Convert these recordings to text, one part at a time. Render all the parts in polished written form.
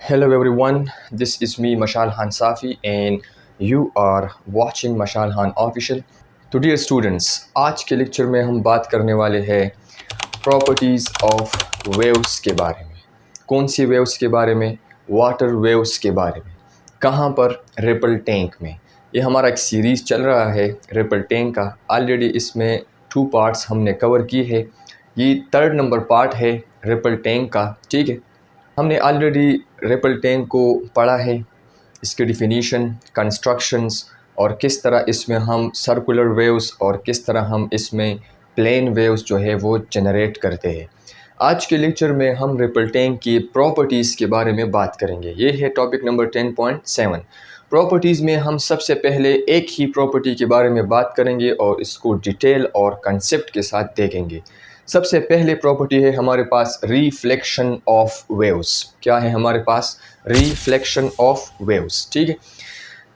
Hello everyone, this is me Mashal Khan Safi and you are watching Mashal Khan Official. तो dear students, आज के lecture में हम बात करने वाले हैं प्रॉपर्टीज़ ऑफ वेव्स के बारे में। कौन सी वेव्स के बारे में? वाटर वेव्स के बारे में। कहाँ पर? रिपल टैंक में। ये हमारा एक सीरीज़ चल रहा है रिपल टैंक का। ऑलरेडी इसमें 2 पार्ट्स हमने कवर की है। ये 3rd नंबर पार्ट है रिपल टैंक का। ठीक है, हमने ऑलरेडी रिपल टैंक को पढ़ा है, इसके डिफिनीशन, कंस्ट्रक्शंस और किस तरह इसमें हम सर्कुलर वेव्स और किस तरह हम इसमें प्लेन वेव्स जो है वो जनरेट करते हैं। आज के लेक्चर में हम रिपल टैंक की प्रॉपर्टीज़ के बारे में बात करेंगे। ये है टॉपिक नंबर 10.7। प्रॉपर्टीज़ में हम सबसे पहले एक ही प्रॉपर्टी के बारे में बात करेंगे और इसको डिटेल और कंसेप्ट के साथ देखेंगे। सबसे पहले प्रॉपर्टी है हमारे पास रिफ्लेक्शन ऑफ वेव्स। क्या है हमारे पास? Reflection of waves. ठीक है,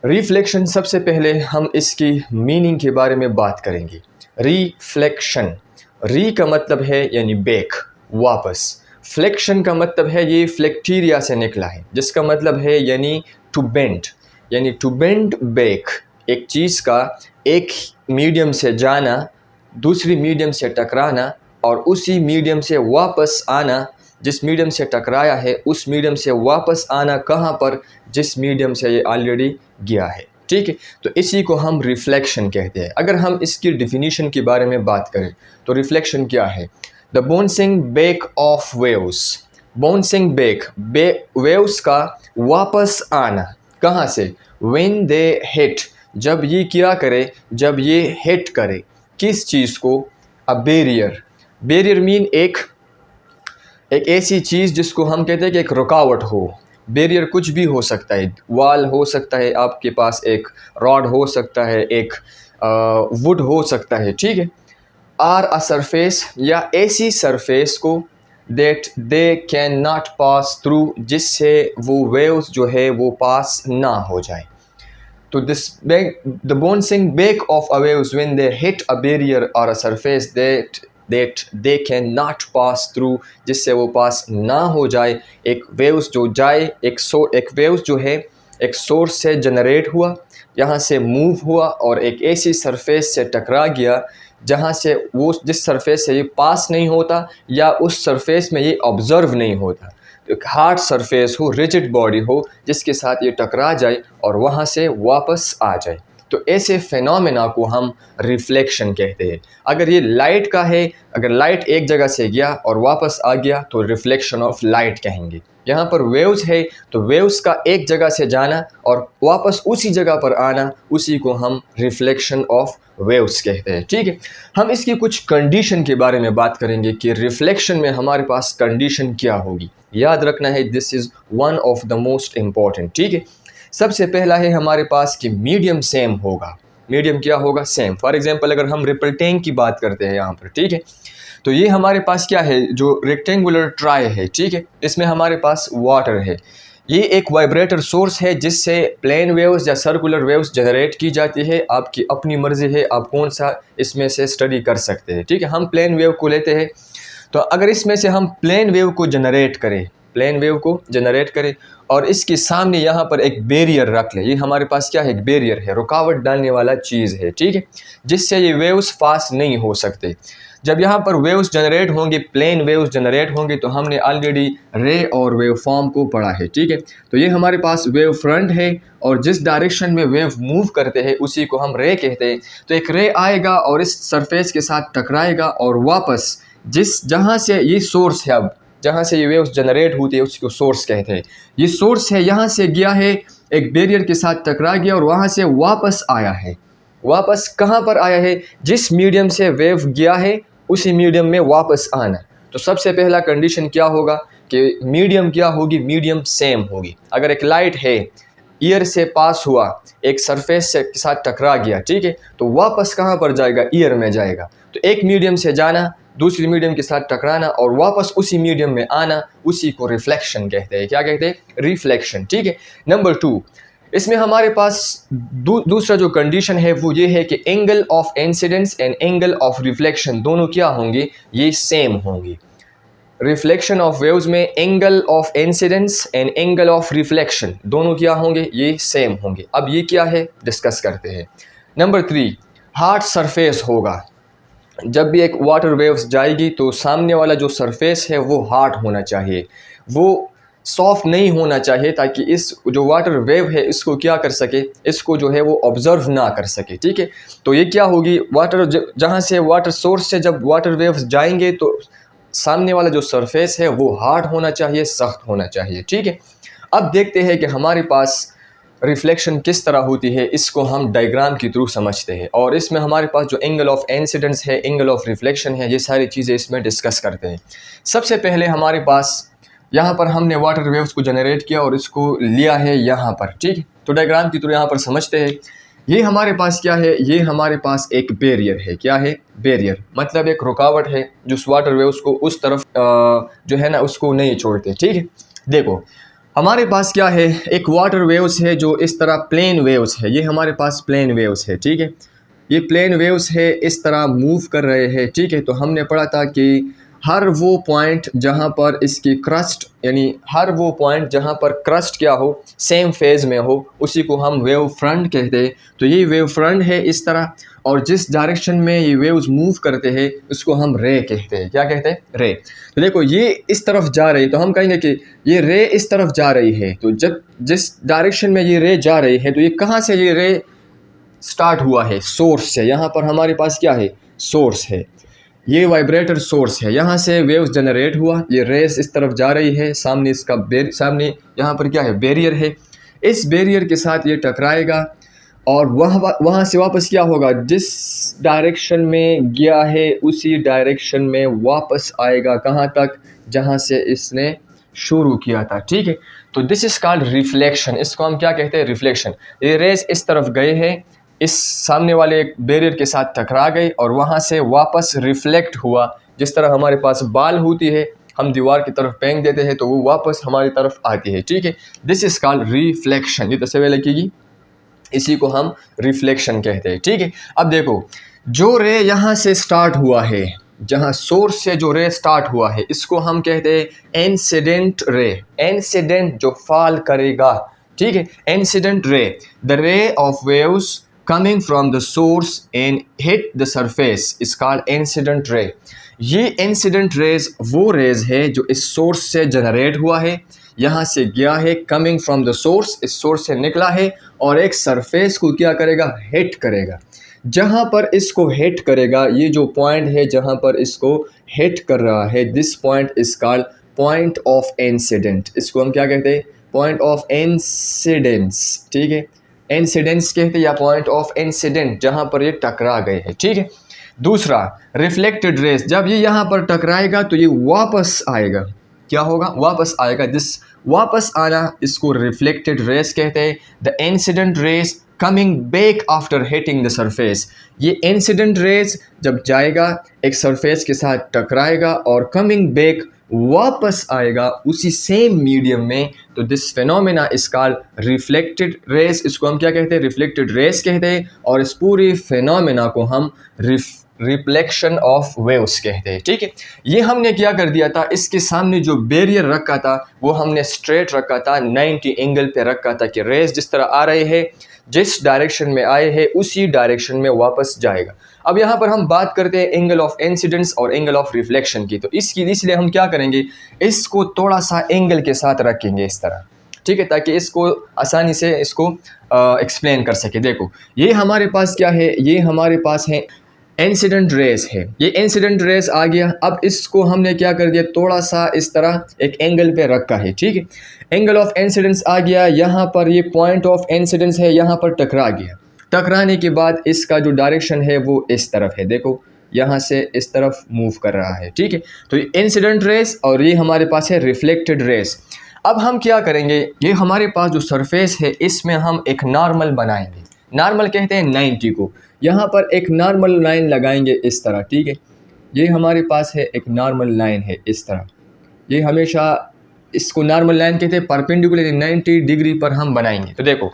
रिफ्लेक्शन सबसे पहले हम इसकी मीनिंग के बारे में बात करेंगे। रिफ्लेक्शन, री का मतलब है यानी बैक, वापस। फ्लेक्शन का मतलब है ये फ्लेक्टीरिया से निकला है, जिसका मतलब है यानी टू बेंड, यानी टू बेंड बैक। एक चीज़ का एक मीडियम से जाना, दूसरी मीडियम से टकराना और उसी मीडियम से वापस आना। जिस मीडियम से टकराया है उस मीडियम से वापस आना कहाँ पर? जिस मीडियम से ये ऑलरेडी गया है। ठीक है, तो इसी को हम रिफ्लेक्शन कहते हैं। अगर हम इसकी डिफिनीशन के बारे में बात करें तो रिफ्लेक्शन क्या है? The bouncing back of waves. Bouncing back, waves का वापस आना। कहाँ से? व्हेन दे हिट, जब ये क्या करे, जब ये हिट करे। किस चीज़ को? A barrier. बैरियर मीन एक ऐसी चीज़ जिसको हम कहते हैं कि एक रुकावट हो। बैरियर कुछ भी हो सकता है, वॉल हो सकता है, आपके पास एक रॉड हो सकता है, एक वुड हो सकता है। ठीक है, आर अ सरफेस, या ऐसी सरफेस को that they can not pass through, जिससे वो वेव्स जो है वो पास ना हो जाए। तो this the bouncing back of a waves when they hit a barrier और a surface that they can not pass through, जिससे वो पास ना हो जाए। एक वेव्स जो जाए, एक वेव्स जो है एक सोर्स से जनरेट हुआ, यहाँ से मूव हुआ और एक ऐसी सरफेस से टकरा गया जहाँ से वो, जिस सरफेस से ये पास नहीं होता या उस सरफेस में ये ऑब्ज़र्व नहीं होता। एक हार्ड सरफेस हो, रिजिड बॉडी हो, जिसके साथ ये टकरा जाए और वहाँ से वापस आ जाए। तो ऐसे फेनोमेना को हम रिफ्लेक्शन कहते हैं। अगर ये लाइट का है, अगर लाइट एक जगह से गया और वापस आ गया तो रिफ्लेक्शन ऑफ लाइट कहेंगे। यहाँ पर वेव्स है तो वेव्स का एक जगह से जाना और वापस उसी जगह पर आना, उसी को हम रिफ्लेक्शन ऑफ वेव्स कहते हैं। ठीक है, हम इसकी कुछ कंडीशन के बारे में बात करेंगे कि रिफ्लेक्शन में हमारे पास कंडीशन क्या होगी। याद रखना है, this is one of the most important. ठीक है, सबसे पहला है हमारे पास कि मीडियम सेम होगा। मीडियम क्या होगा? सेम। फॉर एग्जांपल अगर हम रिपल टैंक की बात करते हैं यहाँ पर, ठीक है, तो ये हमारे पास क्या है? जो रेक्टेंगुलर ट्राई है, ठीक है, इसमें हमारे पास वाटर है। ये एक वाइब्रेटर सोर्स है जिससे प्लेन वेव्स या सर्कुलर वेव्स जनरेट की जाती है। आपकी अपनी मर्ज़ी है, आप कौन सा इसमें से स्टडी कर सकते हैं। ठीक है, हम प्लेन वेव को लेते हैं, तो अगर इसमें से हम प्लेन वेव को जनरेट करें, प्लेन वेव को जनरेट करें और इसके सामने यहाँ पर एक बैरियर रख ले, ये हमारे पास क्या है? एक बैरियर है, रुकावट डालने वाला चीज़ है। ठीक है, जिससे ये वेव्स पास नहीं हो सकते। जब यहाँ पर वेव्स जनरेट होंगे, प्लेन वेव्स जनरेट होंगे, तो हमने ऑलरेडी रे और वेव फॉर्म को पढ़ा है। ठीक है, तो ये हमारे पास वेव फ्रंट है और जिस डायरेक्शन में वेव मूव करते हैं उसी को हम रे कहते हैं। तो एक रे आएगा और इस सरफेस के साथ टकराएगा और वापस जहाँ से ये सोर्स है, अब जहाँ से ये वेव्स जनरेट होती है उसको सोर्स कहते हैं। ये सोर्स है, यहाँ से गया है, एक बैरियर के साथ टकरा गया और वहाँ से वापस आया है। वापस कहाँ पर आया है? जिस मीडियम से वेव गया है उसी मीडियम में वापस आना। तो सबसे पहला कंडीशन क्या होगा कि मीडियम क्या होगी? मीडियम सेम होगी। अगर एक लाइट है, ईयर से पास हुआ, एक सरफेस से के साथ टकरा गया, ठीक है, तो वापस कहाँ पर जाएगा? ईयर में जाएगा। तो एक मीडियम से जाना, दूसरी मीडियम के साथ टकराना और वापस उसी मीडियम में आना, उसी को रिफ्लेक्शन कहते हैं। क्या कहते हैं? रिफ्लेक्शन। ठीक है, नंबर 2, इसमें हमारे पास दूसरा जो कंडीशन है वो ये है कि angle of incidence and angle of reflection दोनों क्या होंगे? ये सेम होंगे। रिफ्लेक्शन ऑफ वेव्स में angle of incidence and angle of reflection दोनों क्या होंगे, ये सेम होंगे। अब ये क्या है डिस्कस करते हैं। नंबर 3, हार्ड सरफेस होगा। जब भी एक वाटर वेव्स जाएगी तो सामने वाला जो सरफेस है वो हार्ड होना चाहिए, वो सॉफ्ट नहीं होना चाहिए, ताकि इस जो वाटर वेव है इसको क्या कर सके, इसको जो है वो ऑब्जर्व ना कर सके। ठीक है, तो ये क्या होगी, वाटर जहाँ से वाटर सोर्स से जब वाटर वेव्स जाएंगे तो सामने वाला जो सरफेस है वो हार्ड होना चाहिए, सख्त होना चाहिए। ठीक है, अब देखते हैं कि हमारे पास रिफ्लेक्शन किस तरह होती है, इसको हम डायग्राम के थ्रू समझते हैं। और इसमें हमारे पास जो एंगल ऑफ इंसिडेंस है, एंगल ऑफ रिफ्लेक्शन है, ये सारी चीज़ें इसमें डिस्कस करते हैं। सबसे पहले हमारे पास यहाँ पर हमने वाटर वेव्स को जनरेट किया और इसको लिया है यहाँ पर। ठीक है, तो डायग्राम के थ्रू यहाँ पर समझते हैं। ये हमारे पास क्या है, ये हमारे पास एक बैरियर है। क्या है, बैरियर मतलब एक रुकावट है जो वाटर वेव्स को उस तरफ जो है ना उसको नहीं छोड़ते। ठीक है, देखो हमारे पास क्या है, एक वाटर वेव्स है जो इस तरह प्लेन वेव्स है, ये हमारे पास प्लेन वेव्स है। ठीक है, ये प्लेन वेव्स है, इस तरह मूव कर रहे हैं। ठीक है, तो हमने पढ़ा था कि हर वो पॉइंट जहाँ पर इसकी क्रस्ट, यानी हर वो पॉइंट जहाँ पर क्रस्ट क्या हो, सेम फेज में हो, उसी को हम वेव फ्रंट कहते हैं। तो ये वेव फ्रंट है इस तरह, और जिस डायरेक्शन में ये वेव्स मूव करते हैं उसको हम रे कहते हैं। क्या कहते हैं, रे। तो देखो ये इस तरफ जा रही है तो हम कहेंगे कि ये रे इस तरफ जा रही है। तो जब जिस डायरेक्शन में ये रे जा रही है तो ये कहाँ से ये रे स्टार्ट हुआ है, सोर्स से। यहाँ पर हमारे पास क्या है, सोर्स है, ये वाइब्रेटर सोर्स है, यहाँ से वेव्स जनरेट हुआ, ये रेस इस तरफ जा रही है, सामने इसका सामने यहाँ पर क्या है, बैरियर है। इस बैरियर के साथ ये टकराएगा और वहाँ से वापस क्या होगा, जिस डायरेक्शन में गया है उसी डायरेक्शन में वापस आएगा। कहाँ तक, जहाँ से इसने शुरू किया था। ठीक है, तो दिस इज कॉल्ड रिफ्लेक्शन। इसको हम क्या कहते हैं, रिफ्लेक्शन। ये रेस इस तरफ गए हैं, इस सामने वाले एक बैरियर के साथ टकरा गई और वहाँ से वापस रिफ्लेक्ट हुआ। जिस तरह हमारे पास बाल होती है, हम दीवार की तरफ फेंक देते हैं तो वो वापस हमारी तरफ आती है। ठीक है, दिस इज कॉल्ड रिफ्लेक्शन। ये तस्वीर लगेगी, इसी को हम रिफ्लेक्शन कहते हैं। ठीक है, अब देखो जो रे यहाँ से स्टार्ट हुआ है, जहाँ सोर्स से जो रे स्टार्ट हुआ है, इसको हम कहते हैं इंसिडेंट रे। इंसिडेंट जो फॉल करेगा। ठीक है, incident ray, the ray of waves coming from the source and hit the surface is called incident ray। ये incident rays वो रेज है जो इस सोर्स से जनरेट हुआ है, यहाँ से गया है, coming from the source, इस सोर्स से निकला है और एक सरफेस को क्या करेगा, हिट करेगा। जहाँ पर इसको हिट करेगा, ये जो पॉइंट है जहाँ पर इसको हिट कर रहा है, this point is called point of incident. इसको हम क्या कहते हैं, पॉइंट ऑफ इंसिडेंस। ठीक है, इंसिडेंस कहते हैं या पॉइंट ऑफ इंसिडेंट, जहाँ पर ये टकरा गए हैं। ठीक है, दूसरा रिफ्लेक्टेड रेस, जब ये यहाँ पर टकराएगा तो ये वापस आएगा। क्या होगा, वापस आएगा। दिस वापस आना, इसको रिफ्लेक्टेड रेस कहते हैं। The incident rays coming back after hitting the surface. ये इंसिडेंट रेस जब जाएगा एक सरफेस के साथ टकराएगा और कमिंग बैक वापस आएगा उसी सेम मीडियम में, तो this phenomena is called reflected rays. इसको हम क्या कहते हैं, रिफ्लेक्टेड रेस कहते हैं। और इस पूरी फिनोमेना को हम रिफ्लेक्शन ऑफ वेव्स कहते हैं। ठीक है, ये हमने क्या कर दिया था, इसके सामने जो बैरियर रखा था वो हमने स्ट्रेट रखा था, 90 एंगल पे रखा था कि रेस जिस तरह आ रहे हैं, जिस डायरेक्शन में आए हैं उसी डायरेक्शन में वापस जाएगा। अब यहाँ पर हम बात करते हैं एंगल ऑफ इंसिडेंस और एंगल ऑफ रिफ्लेक्शन की। तो इसलिए हम क्या करेंगे, इसको थोड़ा सा एंगल के साथ रखेंगे इस तरह। ठीक है, ताकि इसको आसानी से इसको एक्सप्लेन कर सके। देखो ये हमारे पास क्या है, ये हमारे पास है इंसिडेंट रेस है। ये इंसिडेंट रेस आ गया, अब इसको हमने क्या कर दिया, थोड़ा सा इस तरह एक एंगल पे रखा है। ठीक है, एंगल ऑफ इंसिडेंस आ गया, यहाँ पर ये पॉइंट ऑफ इंसिडेंस है, यहाँ पर टकरा गया। टकराने के बाद इसका जो डायरेक्शन है वो इस तरफ है। देखो यहाँ से इस तरफ मूव कर रहा है। ठीक है, तो ये इंसिडेंट रेस और ये हमारे पास है रिफ्लेक्टेड रेस। अब हम क्या करेंगे, ये हमारे पास जो सरफेस है इसमें हम एक नॉर्मल बनाएंगे। नॉर्मल कहते हैं 90 को। यहाँ पर एक नॉर्मल लाइन लगाएंगे इस तरह। ठीक है, ये हमारे पास है एक नॉर्मल लाइन है इस तरह। ये हमेशा इसको नॉर्मल लाइन कहते हैं, परपेंडिकुलर 90 डिग्री पर हम बनाएंगे। तो देखो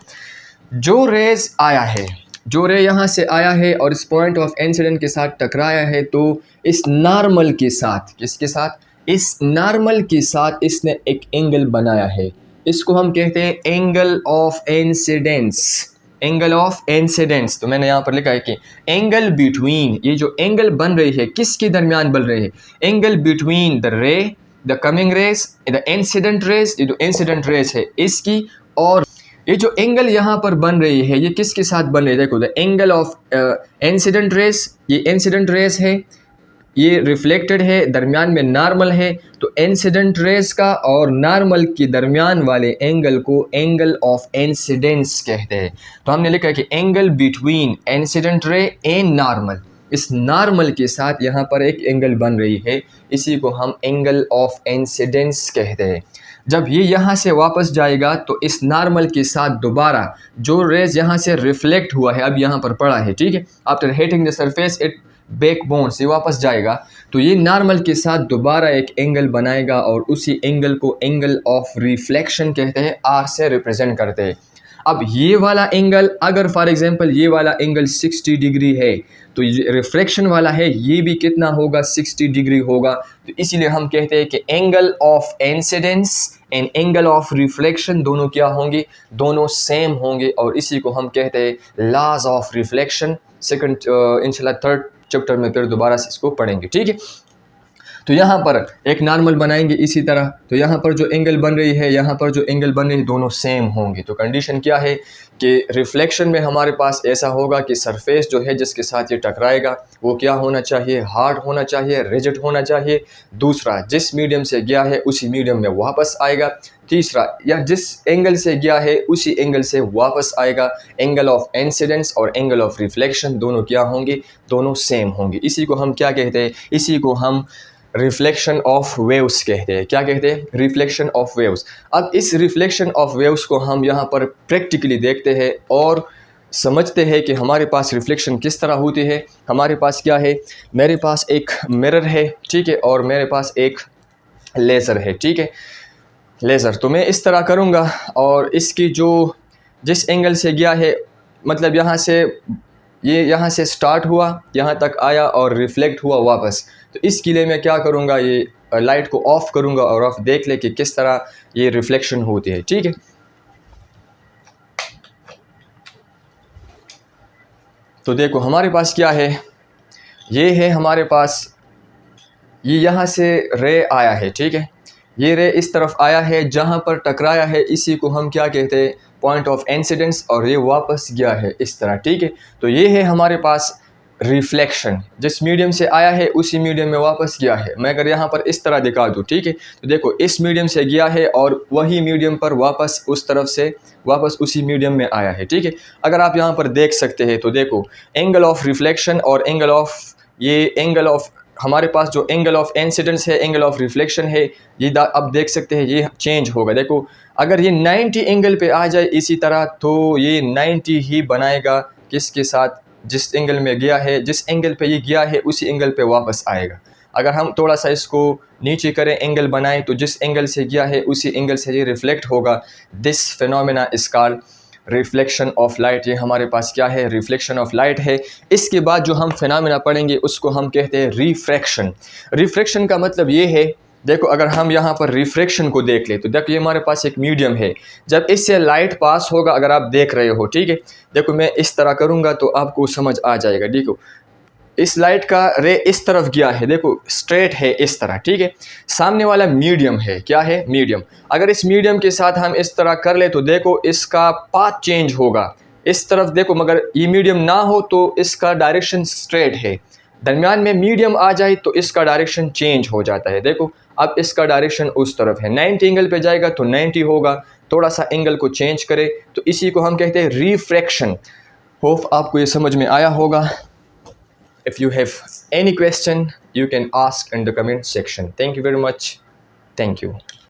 जो रेज आया है, जो रे यहाँ से आया है और इस पॉइंट ऑफ इंसिडेंट के साथ टकराया है, तो इस नॉर्मल के साथ, किसके साथ, इस नॉर्मल के साथ इसने एक एंगल बनाया है, इसको हम कहते हैं angle of incidence. Angle of incidence, तो मैंने यहाँ पर लिखा है कि एंगल बिटवीन, ये जो एंगल बन रही है किसके दरमियान बन रही है, angle between the ray, the coming rays, the incident rays, ये जो इंसिडेंट रेस है इसकी, और ये जो एंगल यहाँ पर बन रही है ये किसके साथ बन रही है, देखो the angle of incident rays, ये इंसिडेंट रेस है, ये रिफ्लेक्टेड है, दरमियान में नॉर्मल है, तो इंसिडेंट रेस का और नॉर्मल के दरमियान वाले एंगल को एंगल ऑफ इंसिडेंस कहते हैं। तो हमने लिखा है कि angle between incident ray and normal, इस नॉर्मल के साथ यहाँ पर एक एंगल बन रही है, इसी को हम एंगल ऑफ इंसिडेंस कहते हैं। जब ये यहाँ से वापस जाएगा तो इस नॉर्मल के साथ दोबारा जो रेज यहाँ से रिफ्लेक्ट हुआ है, अब यहाँ पर पड़ा है, ठीक है, after hitting the surface it back bone से वापस जाएगा, तो ये नॉर्मल के साथ दोबारा एक एंगल बनाएगा और उसी एंगल को एंगल ऑफ रिफ्लेक्शन कहते हैं, आर से रिप्रेजेंट करते हैं। अब ये वाला एंगल, अगर फॉर एग्जांपल ये वाला एंगल 60 डिग्री है तो ये रिफ्लेक्शन वाला है ये भी कितना होगा, 60 डिग्री होगा। तो इसीलिए हम कहते हैं कि angle of incidence and angle of reflection दोनों क्या होंगे, दोनों सेम होंगे, और इसी को हम कहते हैं लॉज ऑफ रिफ्लेक्शन। सेकंड इंशाल्लाह थर्ड चैप्टर में फिर दोबारा से इसको पढ़ेंगे, ठीक है। तो यहाँ पर एक नॉर्मल बनाएंगे इसी तरह, तो यहाँ पर जो एंगल बन रही है, यहाँ पर जो एंगल बन रही है, दोनों सेम होंगे। तो कंडीशन क्या है कि रिफ्लेक्शन में हमारे पास ऐसा होगा कि सरफेस जो है जिसके साथ ये टकराएगा वो क्या होना चाहिए, हार्ड होना चाहिए, रिजिड होना चाहिए। दूसरा, जिस मीडियम से गया है उसी मीडियम में वापस आएगा। तीसरा, या जिस एंगल से गया है उसी एंगल से वापस आएगा। एंगल ऑफ इंसिडेंस और एंगल ऑफ रिफ्लेक्शन दोनों क्या होंगे, दोनों सेम होंगे। इसी को हम क्या कहते हैं, इसी को हम रिफ्लेक्शन ऑफ वेव्स कहते हैं। क्या कहते हैं, रिफ्लेक्शन ऑफ वेव्स। अब इस रिफ्लेक्शन ऑफ वेव्स को हम यहाँ पर प्रैक्टिकली देखते हैं और समझते हैं कि हमारे पास रिफ्लेक्शन किस तरह होती है। हमारे पास क्या है, मेरे पास एक मिरर है, ठीक है, और मेरे पास एक लेज़र है, ठीक है, लेज़र। तो मैं इस तरह करूँगा और इसकी जो जिस एंगल से गया है, मतलब यहाँ से ये यहाँ से स्टार्ट हुआ, यहाँ तक आया और रिफ्लेक्ट हुआ वापस, तो इसके लिए मैं क्या करूँगा, ये लाइट को ऑफ़ करूँगा और ऑफ देख ले कि किस तरह ये रिफ्लेक्शन होती है, ठीक है। तो देखो हमारे पास क्या है, ये है हमारे पास, ये यहाँ से रे आया है, ठीक है, ये रे इस तरफ आया है, जहाँ पर टकराया है इसी को हम क्या कहते हैं, पॉइंट ऑफ इंसिडेंस, और ये वापस गया है इस तरह, ठीक है। तो ये है हमारे पास रिफ्लेक्शन, जिस मीडियम से आया है उसी मीडियम में वापस गया है। मैं अगर यहाँ पर इस तरह दिखा दूँ, ठीक है, तो देखो इस मीडियम से गया है और वही मीडियम पर वापस उस तरफ से वापस उसी मीडियम में आया है, ठीक है। अगर आप यहाँ पर देख सकते हैं तो देखो एंगल ऑफ रिफ्लेक्शन और एंगल ऑफ, ये एंगल ऑफ हमारे पास जो एंगल ऑफ इंसिडेंस है, एंगल ऑफ रिफ्लेक्शन है, ये अब देख सकते हैं ये चेंज होगा। देखो अगर ये 90 एंगल पे आ जाए इसी तरह, तो ये 90 ही बनाएगा किसके साथ, जिस एंगल में गया है, जिस एंगल पे ये गया है उसी एंगल पे वापस आएगा। अगर हम थोड़ा सा इसको नीचे करें, एंगल बनाएं, तो जिस एंगल से गया है उसी एंगल से ये रिफ्लेक्ट होगा। This phenomena is called reflection of light. ये हमारे पास क्या है, रिफ्लेक्शन ऑफ लाइट है। इसके बाद जो हम फिनोमेना पढ़ेंगे उसको हम कहते हैं रिफ्रैक्शन। रिफ्रैक्शन का मतलब ये है, देखो अगर हम यहाँ पर रिफ्रैक्शन को देख ले तो देखो ये हमारे पास एक मीडियम है, जब इससे लाइट पास होगा, अगर आप देख रहे हो, ठीक है, देखो मैं इस तरह करूँगा तो आपको समझ आ जाएगा। देखो इस लाइट का रे इस तरफ गया है, देखो स्ट्रेट है इस तरह, ठीक है, सामने वाला मीडियम है, क्या है, मीडियम। अगर इस मीडियम के साथ हम इस तरह कर ले तो देखो इसका पाथ चेंज होगा इस तरफ, देखो मगर ये मीडियम ना हो तो इसका डायरेक्शन स्ट्रेट है, दरमियान में मीडियम आ जाए तो इसका डायरेक्शन चेंज हो जाता है। देखो अब इसका डायरेक्शन उस तरफ है, 90 एंगल पे जाएगा तो 90 होगा, थोड़ा सा एंगल को चेंज करे तो इसी को हम कहते हैं रिफ्रैक्शन। होप आपको ये समझ में आया होगा। If you have any question, you can ask in the comment section. Thank you very much. Thank you.